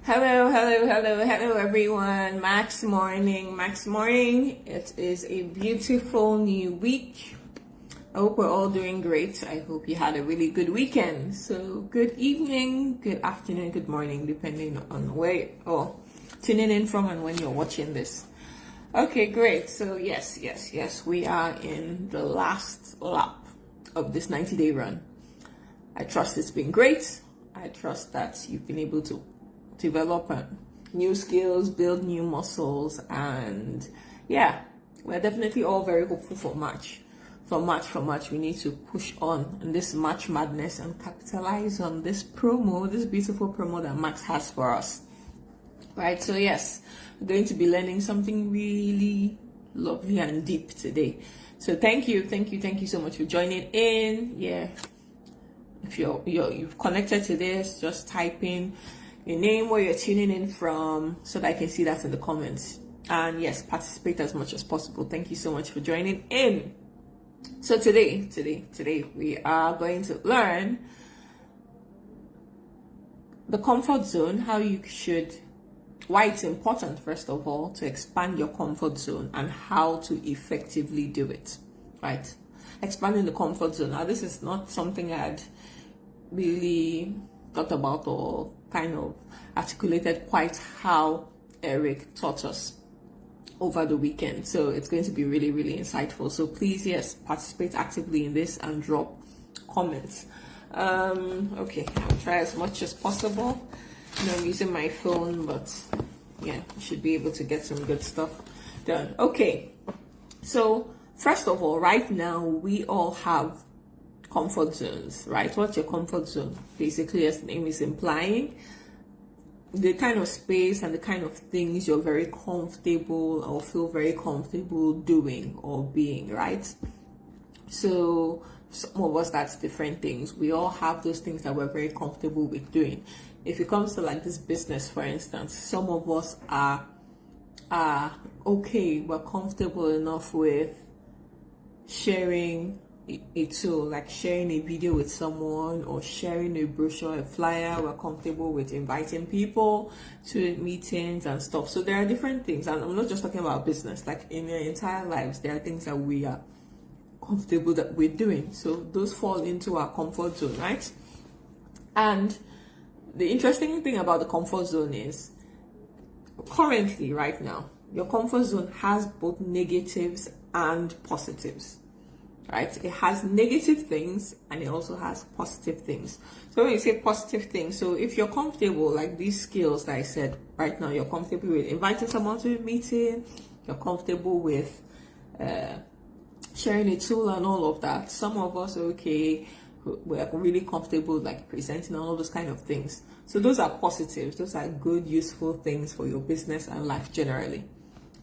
Hello, everyone. Max morning. It is a beautiful new week. I hope we're all doing great. I hope you had a really good weekend. So, good evening, good afternoon, good morning, depending on where or tuning in from and when you're watching this. Okay, great. So, yes, we are in the last lap of this 90-day run. I trust it's been great. I trust that you've been able to develop new skills, build new muscles, and yeah, we're definitely all very hopeful for March. For March, we need to push on in this March madness and capitalize on this beautiful promo that Max has for us. Right, so yes, we're going to be learning something really lovely and deep today. So thank you so much for joining in. Yeah, if you've connected to this, just type in your name, where you're tuning in from, so that I can see that in the comments. And yes, participate as much as possible. Thank you so much for joining in. So today we are going to learn the comfort zone, why it's important, first of all, to expand your comfort zone and how to effectively do it, right? Expanding the comfort zone. Now, this is not something I'd really thought about or kind of articulated quite how Eric taught us over the weekend. So it's going to be really, really insightful. So please, yes, participate actively in this and drop comments. Okay, I'll try as much as possible. I'm using my phone, but yeah, I should be able to get some good stuff done. Okay, so first of all, right now we all have comfort zones, right? What's your comfort zone? Basically, as the name is implying, the kind of space and the kind of things you're very comfortable or feel very comfortable doing or being, right? So some of us, that's different things. We all have those things that we're very comfortable with doing. If it comes to like this business, for instance, some of us are okay, we're comfortable enough with sharing a tool, like sharing a video with someone or sharing a brochure, a flyer. We're comfortable with inviting people to meetings and stuff. So there are different things, and I'm not just talking about business. Like in your entire lives, there are things that we are comfortable that we're doing. So those fall into our comfort zone, right? And the interesting thing about the comfort zone is currently, right now, your comfort zone has both negatives and positives. Right? It has negative things and it also has positive things. So when you say positive things, so if you're comfortable, like these skills that I said right now, you're comfortable with inviting someone to a meeting, you're comfortable with sharing a tool and all of that. Some of us, okay, we're really comfortable like presenting and all those kind of things. So those are positives. Those are good, useful things for your business and life generally.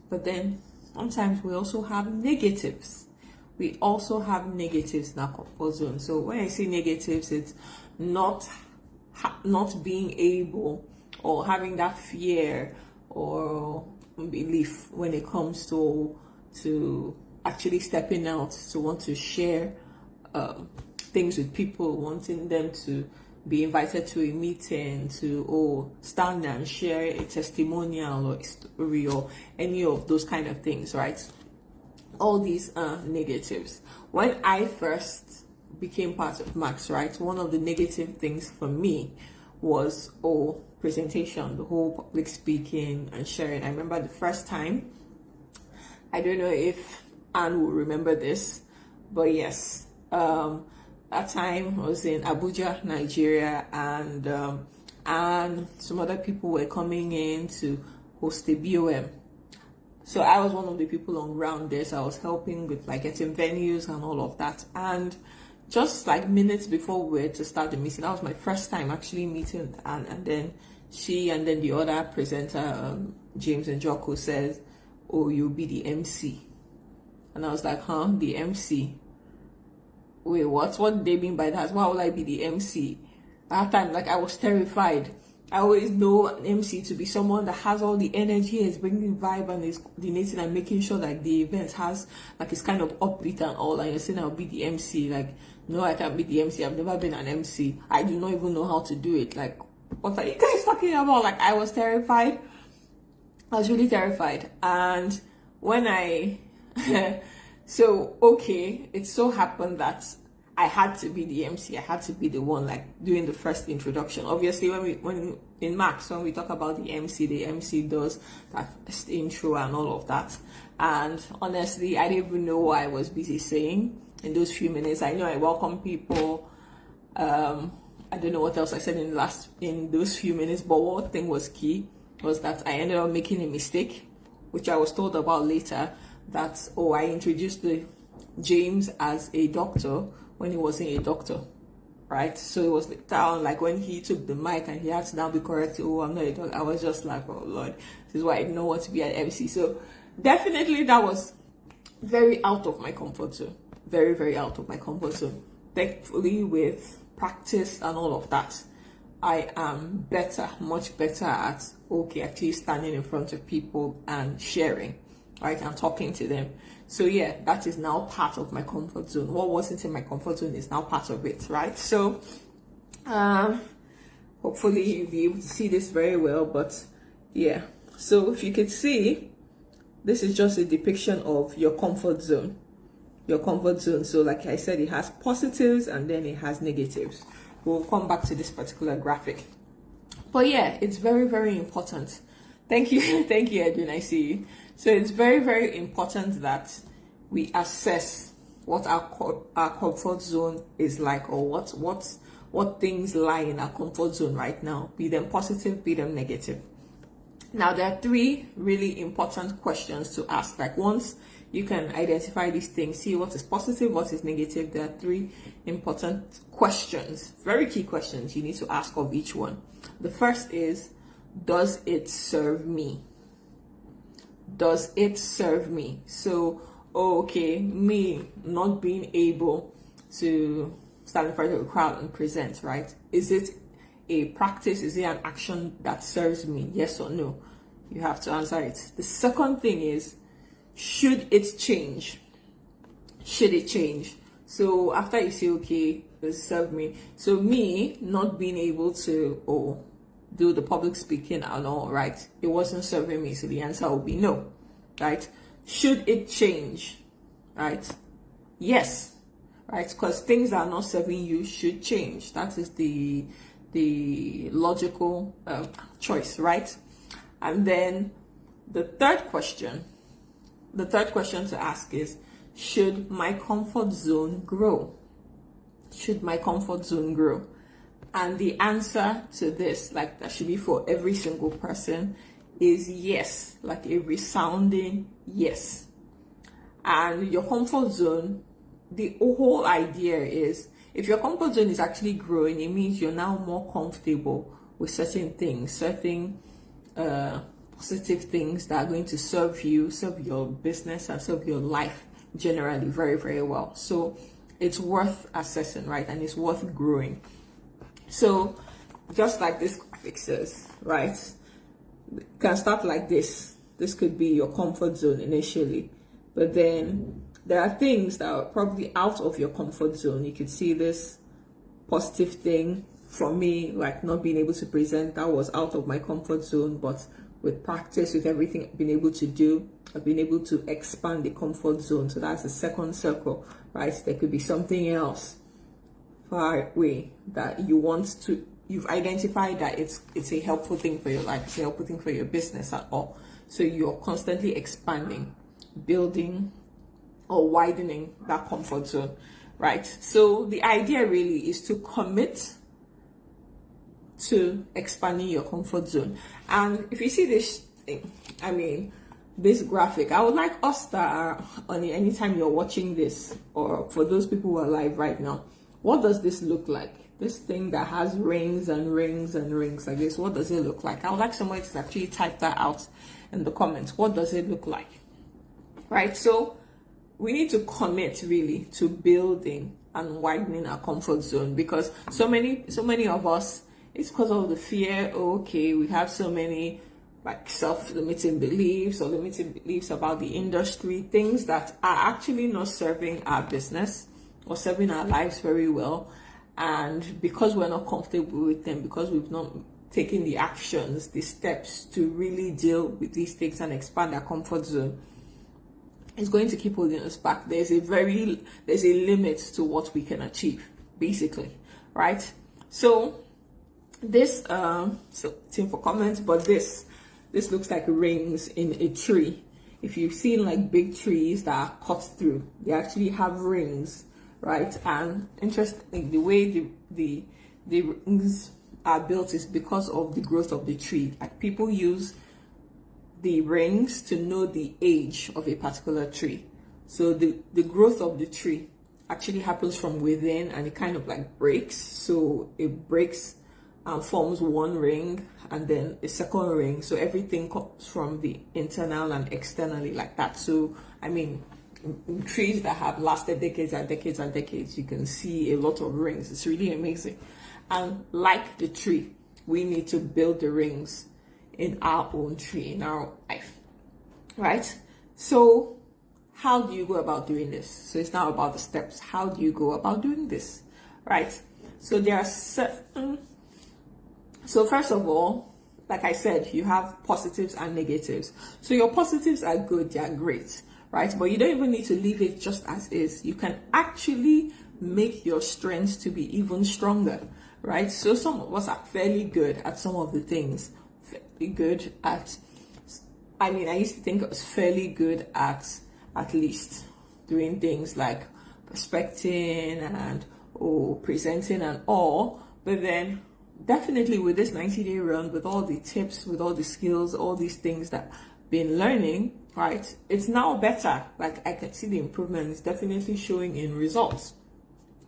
But then sometimes we also have negatives. We also have negatives in our comfort zone. So when I say negatives, it's not being able or having that fear or belief when it comes to actually stepping out to want to share things with people, wanting them to be invited to a meeting, to stand and share a testimonial or a story or any of those kind of things, right? All these negatives. When I first became part of Max, right, one of the negative things for me was presentation, the whole public speaking and sharing. I remember the first time, I don't know if Anne will remember this, but yes, that time I was in Abuja, Nigeria, and some other people were coming in to host a BOM. So I was one of the people on ground there. So I was helping with like getting venues and all of that. And just like minutes before we were to start the meeting, that was my first time actually meeting. And then she and then the other presenter, James and Jocko, says, "Oh, you'll be the MC." And I was like, "Huh? The MC? Wait, what? What do they mean by that? Why would I be the MC?" At that time, like I was terrified. I always know an MC to be someone that has all the energy, is bringing vibe and is coordinating and making sure that the event has, like, it's kind of upbeat and all. And you're saying I'll be the MC. Like, no, I can't be the MC. I've never been an MC. I do not even know how to do it. Like, what are you guys talking about? Like, I was terrified. I was really terrified. And when so, okay, it so happened that I had to be the MC. I had to be the one like doing the first introduction. Obviously, when in Max, when we talk about the MC does that first intro and all of that. And honestly, I didn't even know what I was busy saying in those few minutes. I know I welcome people. I don't know what else I said in those few minutes, but one thing was key was that I ended up making a mistake, which I was told about later. That I introduced James as a doctor when he wasn't a doctor, right? So it was down like when he took the mic and he had to now be corrected. Oh, I'm not a doctor. I was just like, oh Lord, this is why I didn't know what to be at MC. So definitely that was very out of my comfort zone. Very, very out of my comfort zone. Thankfully, with practice and all of that, I am better, much better at actually standing in front of people and sharing, right, and talking to them. So yeah, that is now part of my comfort zone. What wasn't in my comfort zone is now part of it, right? So hopefully you'll be able to see this very well. But yeah, so if you could see, this is just a depiction of your comfort zone. So like I said, it has positives and then it has negatives. We'll come back to this particular graphic. But yeah, it's very, very important. Thank you, thank you, Edwin, I see you. So it's very, very important that we assess what our comfort zone is like, or what things lie in our comfort zone right now, be them positive, be them negative. Now, there are three really important questions to ask. Like, once you can identify these things, see what is positive, what is negative, there are three important questions, very key questions you need to ask of each one. The first is, does it serve me? Does it serve me? So, me not being able to stand in front of a crowd and present, right? Is it a practice? Is it an action that serves me? Yes or no? You have to answer it. The second thing is, should it change? Should it change? So after you say, does it serve me? So me not being able to do the public speaking and all, right? It wasn't serving me. So the answer will be no, right? Should it change? Right? Yes, right? Because things that are not serving you should change. That is the logical choice, right? And then the third question to ask is, should my comfort zone grow? Should my comfort zone grow? And the answer to this, like that should be for every single person, is yes, like a resounding yes. And your comfort zone, the whole idea is, if your comfort zone is actually growing, it means you're now more comfortable with certain things, certain positive things that are going to serve you, serve your business, and serve your life generally very, very well. So it's worth assessing, right? And it's worth growing. So just like this graphic says, right? You can start like this. This could be your comfort zone initially, but then there are things that are probably out of your comfort zone. You could see this positive thing from me, like not being able to present. That was out of my comfort zone, but with practice, with everything I've been able to do, I've been able to expand the comfort zone. So that's the second circle, right? There could be something else far away that you've identified that it's a helpful thing for your life, it's a helpful thing for your business at all. So you're constantly expanding, building, or widening that comfort zone, right? So the idea really is to commit to expanding your comfort zone. And if you see this thing, this graphic, I would like us that are on it, anytime you're watching this, or for those people who are live right now, what does this look like? This thing that has rings and rings and rings like this, what does it look like? I would like somebody to actually type that out in the comments. What does it look like? Right? So we need to commit really to building and widening our comfort zone, because so many of us, it's because of the fear. We have so many like self-limiting beliefs or limiting beliefs about the industry, things that are actually not serving our business or serving our lives very well. And because we're not comfortable with them, because we've not taking the actions, the steps to really deal with these things and expand our comfort zone, is going to keep holding us back. There's a limit to what we can achieve, basically, right? So this so team for comments, but this looks like rings in a tree. If you've seen like big trees that are cut through, they actually have rings, right? And interesting, the way the rings are built is because of the growth of the tree. Like, people use the rings to know the age of a particular tree. So the growth of the tree actually happens from within, and it kind of like breaks. So it breaks and forms one ring and then a second ring. So everything comes from the internal and externally like that. So I mean, in trees that have lasted decades and decades and decades, you can see a lot of rings. It's really amazing. And like the tree, we need to build the rings in our own tree, in our life, right? So how do you go about doing this? So it's now about the steps. How do you go about doing this, right? So there are certain, so first of all, like I said, you have positives and negatives. So your positives are good, they are great, right? But you don't even need to leave it just as is. You can actually make your strengths to be even stronger, right? So some of us are fairly good at some of the things, fairly good at, I mean, I used to think I was fairly good at least doing things like prospecting and presenting and all, but then definitely with this 90-day run, with all the tips, with all the skills, all these things that I've been learning, right, it's now better. Like, I can see the improvement is definitely showing in results,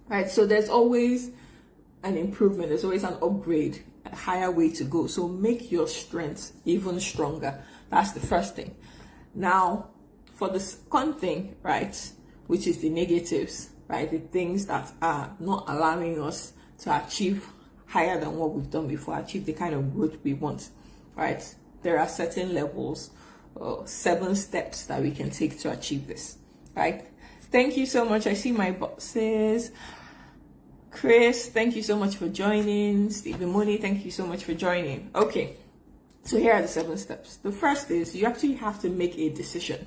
right? So there's always an improvement, there's always an upgrade, a higher way to go. So make your strengths even stronger. That's the first thing. Now, for the second thing, right, which is the negatives, right, the things that are not allowing us to achieve higher than what we've done before, achieve the kind of growth we want, right? There are certain levels, 7 steps that we can take to achieve this, right? Thank you so much. I see my bosses. Chris, thank you so much for joining. Stephen Money, thank you so much for joining. Okay, so here are the 7 steps. The first is you actually have to make a decision,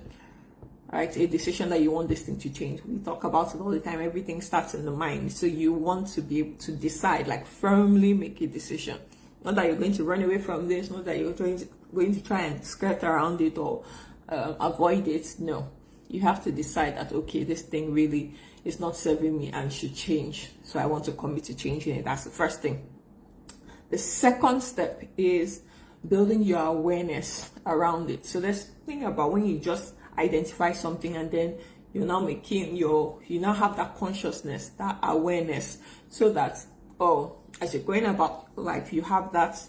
right? A decision that you want this thing to change. We talk about it all the time. Everything starts in the mind. So you want to be able to decide, like firmly make a decision. Not that you're going to run away from this, not that you're going to try and skirt around it or avoid it. No, you have to decide that, okay, this thing really is not serving me and should change. So I want to commit to changing it. That's the first thing. The second step is building your awareness around it. So let's think about when you just identify something and then you're now you now have that consciousness, that awareness, so that, as you're going about life, you have that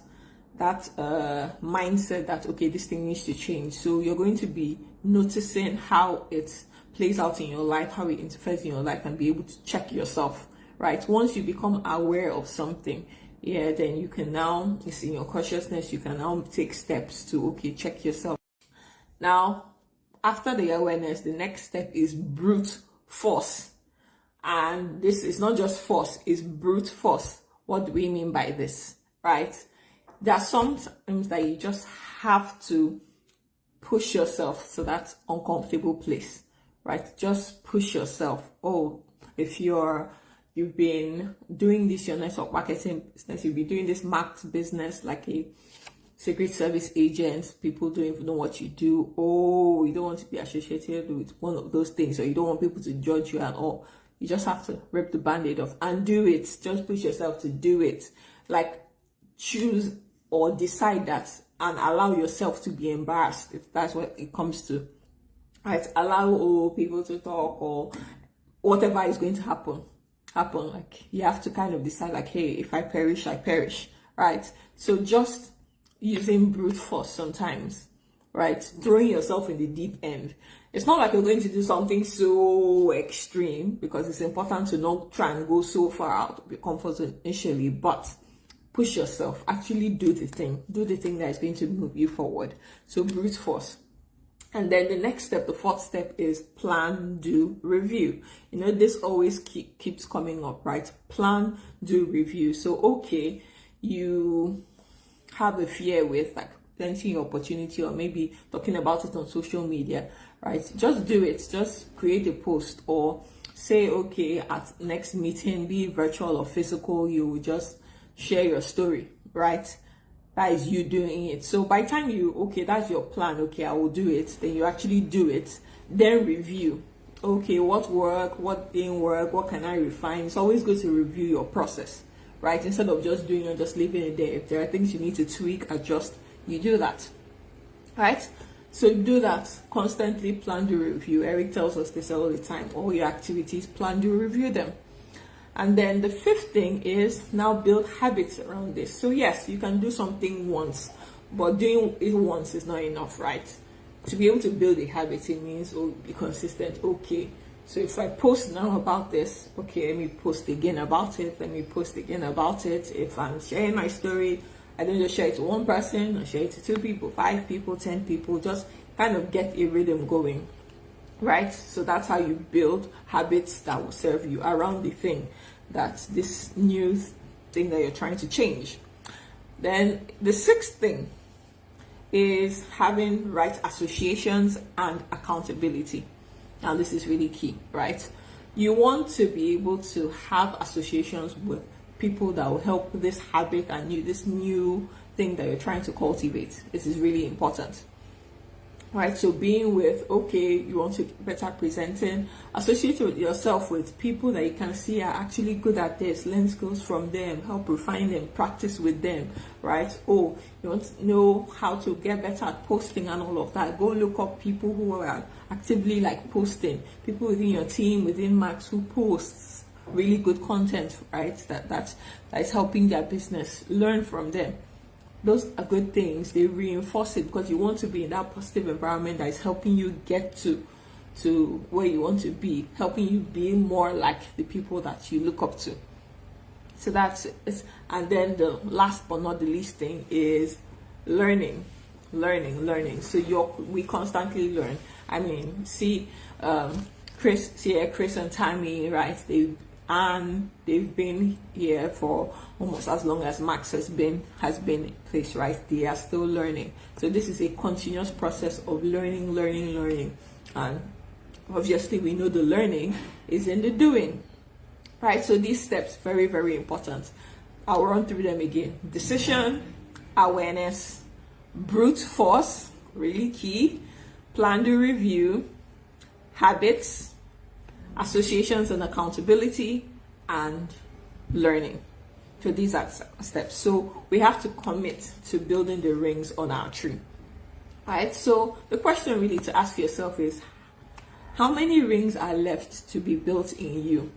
mindset that, okay, this thing needs to change. So you're going to be noticing how it plays out in your life, how it interferes in your life, and be able to check yourself, right? Once you become aware of something, then you can now, it's in your consciousness, you can now take steps to, okay, check yourself. Now, after the awareness, the next step is brute force. And this is not just force, it's brute force. What do we mean by this, right? There are some times that you just have to push yourself to that uncomfortable place, right? Just push yourself. If you've been doing this, your network marketing business, you've been doing this marked business like a secret service agents, people don't even know what you do. You don't want to be associated with one of those things, or you don't want people to judge you at all. You just have to rip the band-aid off and do it. Just push yourself to do it. Like, choose or decide that and allow yourself to be embarrassed if that's what it comes to. Right? Allow people to talk or whatever is going to happen. Like, you have to kind of decide, like, hey, if I perish, I perish. Right? So just using brute force sometimes, right? Throwing yourself in the deep end. It's not like you're going to do something so extreme, because it's important to not try and go so far out of your comfort zone initially, but push yourself. Actually do the thing that is going to move you forward. So brute force. And then the next step, the fourth step, is plan, do, review. This always keeps coming up, right? Plan, do, review. So, okay, you have a fear with, like plenty of opportunity, or maybe talking about it on social media, right? Just do it. Just create a post, or say, okay, at next meeting, be it virtual or physical, you will just share your story, right? That is you doing it. So by the time okay, that's your plan, okay, I will do it, then you actually do it, then review. Okay, what worked, what didn't work, what can I refine? It's always good to review your process, right? Instead of just doing it, just leaving it there. If there are things you need to tweak, adjust, you do that, right? So do that constantly. Plan to review. Eric tells us this all the time. All your activities, plan to review them. And then the fifth thing is now build habits around this. So yes, you can do something once, but doing it once is not enough, right? To be able to build a habit, it means, oh, be consistent. Okay, so if I post now about this, okay, let me post again about it. Let me post again about it. If I'm sharing my story, I don't just share it to one person, I share it to 2 people, 5 people, 10 people, just kind of get a rhythm going, right? So that's how you build habits that will serve you around the thing, that's this new thing that you're trying to change. Then the sixth thing is having right associations and accountability. Now this is really key, right? You want to be able to have associations with people that will help this habit and this new thing that you're trying to cultivate. This is really important, right? So being with, okay, you want to better presenting, associate with yourself with people that you can see are actually good at this, learn skills from them, help refine them, practice with them, right? Oh, you want to know how to get better at posting and all of that. Go look up people who are actively like posting, people within your team, within Max, who posts really good content, right? That is helping their business. Learn from them. Those are good things. They reinforce it because you want to be in that positive environment that is helping you get to where you want to be, helping you be more like the people that you look up to. So that's it. And then the last but not the least thing is learning. So we constantly learn. I mean, see, Chris and Tammy, right? They've been here for almost as long as Max has been in place, right? They are still learning. So this is a continuous process of learning. And obviously we know the learning is in the doing, right? So these steps, very, very important. I'll run through them again. Decision, awareness, brute force, really key, plan to review, habits, associations and accountability, and learning. So these are steps. So we have to commit to building the rings on our tree. Right? So the question really to ask yourself is, how many rings are left to be built in you?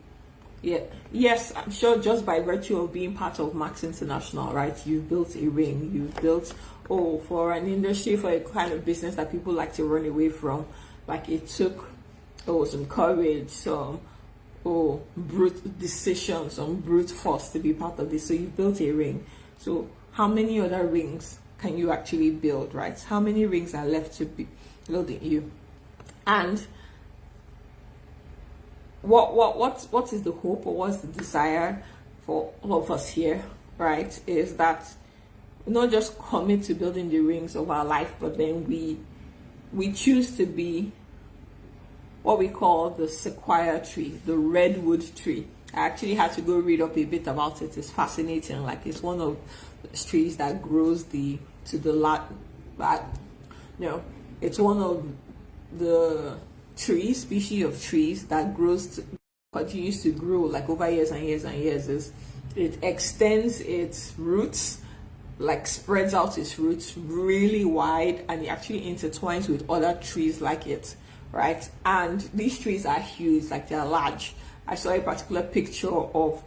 Yeah. Yes, I'm sure just by virtue of being part of Max International, right? You've built a ring. You've built, for an industry, for a kind of business that people like to run away from. Like it took some courage, some brute decisions, some brute force to be part of this. So you built a ring. So how many other rings can you actually build, right? How many rings are left to be built in you? And what is the hope, or what's the desire for all of us here, right? Is that we not just commit to building the rings of our life, but then we choose to be what we call the sequoia tree, the redwood tree. I actually had to go read up a bit about it. It's fascinating. Like it's one of the trees that grows it's one of the species of trees that continues to grow like over years and years and years. It extends its roots, like spreads out its roots really wide, and it actually intertwines with other trees like it. Right, and these trees are huge, like they're large. I saw a particular picture of.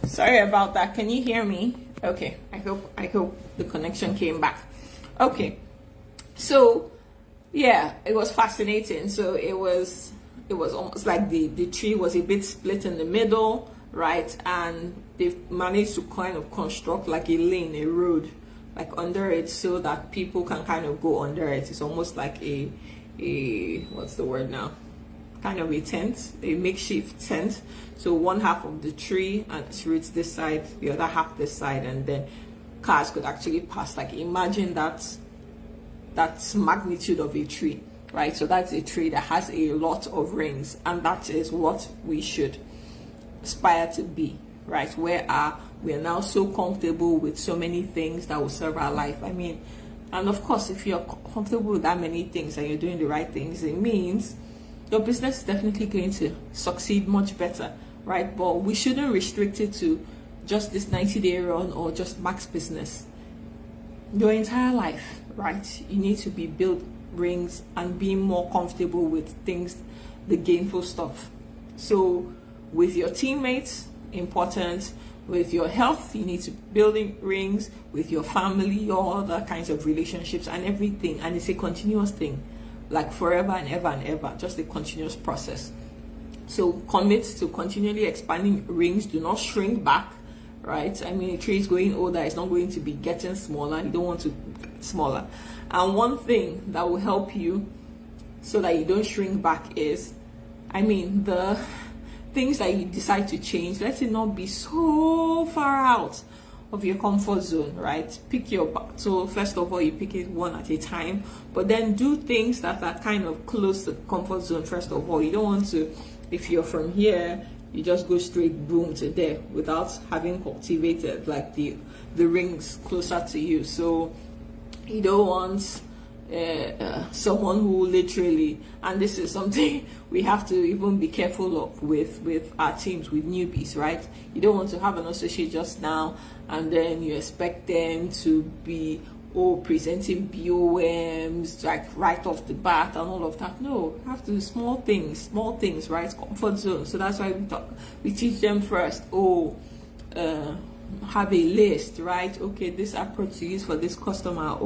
Sorry about that. Can you hear me? Okay. I hope the connection came back. Okay. So, yeah, it was fascinating. So it was almost like the tree was a bit split in the middle, right? And they've managed to kind of construct like a lane, a road, like under it, so that people can kind of go under it. It's almost like a what's the word now? kind of a tent, a makeshift tent. So one half of the tree and its roots this side, the other half this side, and then cars could actually pass. Like imagine that's magnitude of a tree, right? So that's a tree that has a lot of rings, and that is what we should aspire to be, right? Where we are now so comfortable with so many things that will serve our life. I mean, and of course, if you're comfortable with that many things and you're doing the right things, it means your business is definitely going to succeed much better, right? But we shouldn't restrict it to just this 90-day run or just max business. Your entire life, right? You need to be built rings and being more comfortable with things, the gainful stuff. So with your teammates, important. With your health, you need to building rings. With your family, all other kinds of relationships and everything. And it's a continuous thing, like forever and ever, just a continuous process. So commit to continually expanding rings. Do not shrink back, right? I mean, a tree is growing older, it's not going to be getting smaller. You don't want to get smaller. And one thing that will help you so that you don't shrink back is, I mean, the things that you decide to change, let it not be so far out of your comfort zone, right? Pick your battle. First of all, you pick it one at a time, but then do things that are kind of close to the comfort zone. First of all, you don't want to, if you're from here, you just go straight boom to there without having cultivated like the rings closer to you. So you don't want someone who literally, and this is something we have to even be careful of with our teams, with newbies, right? You don't want to have an associate just now and then you expect them to be presenting BOMs like right off the bat and all of that. No, you have to do small things, right? Comfort zone. So that's why we teach them first. Have a list, right? Okay, this approach to use for this customer.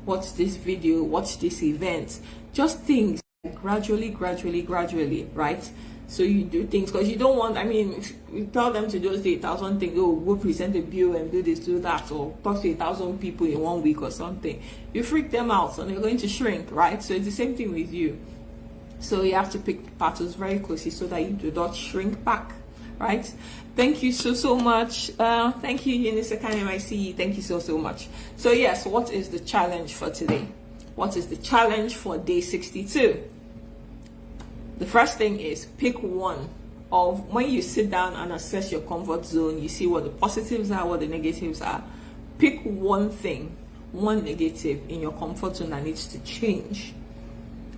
Watch this video, watch this event. Just things gradually, right? So you do things because you don't want, I mean, you tell them to just do 1,000 things. Go present a bill and do this, do that, or talk to 1,000 people in 1 week or something. You freak them out and they're going to shrink, right? So it's the same thing with you. So you have to pick battles very closely so that you do not shrink back, right? Thank you so much. Thank you, Eunice 𝐇𝐄𝐋𝐋𝐎. Thank you so much. So yes, what is the challenge for today? What is the challenge for day 62? The first thing is pick one of, when you sit down and assess your comfort zone, you see what the positives are, what the negatives are. Pick one thing, one negative in your comfort zone that needs to change.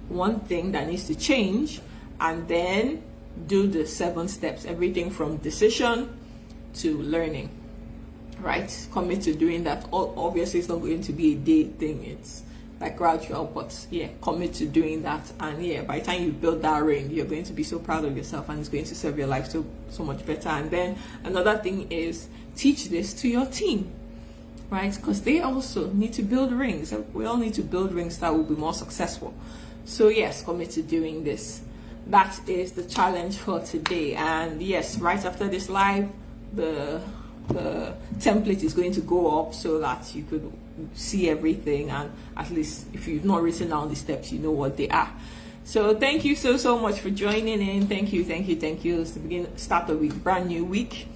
One thing that needs to change, and then do the 7 steps, everything from decision to learning, right? Commit to doing that. Obviously, it's not going to be a day thing. It's like gradual, but yeah, commit to doing that. And yeah, by the time you build that ring, you're going to be so proud of yourself and it's going to serve your life so much better. And then another thing is teach this to your team, right? Because they also need to build rings. We all need to build rings that will be more successful. So yes, commit to doing this. That is the challenge for today. And yes, right after this live, the template is going to go up so that you could see everything, and at least if you've not written down the steps, you know what they are. So thank you so much for joining in. Thank you. It's the start of a brand new week.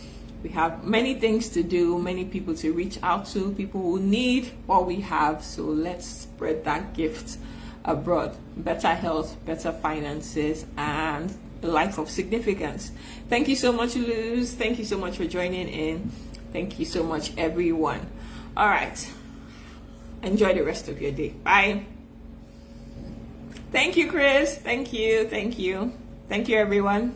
We have many things to do, many people to reach out to, people who need what we have. So let's spread that gift abroad. Better health, better finances, and a life of significance. Thank you so much, Luz. Thank you so much for joining in. Thank you so much, everyone. All right. Enjoy the rest of your day. Bye. Thank you, Chris. Thank you, everyone.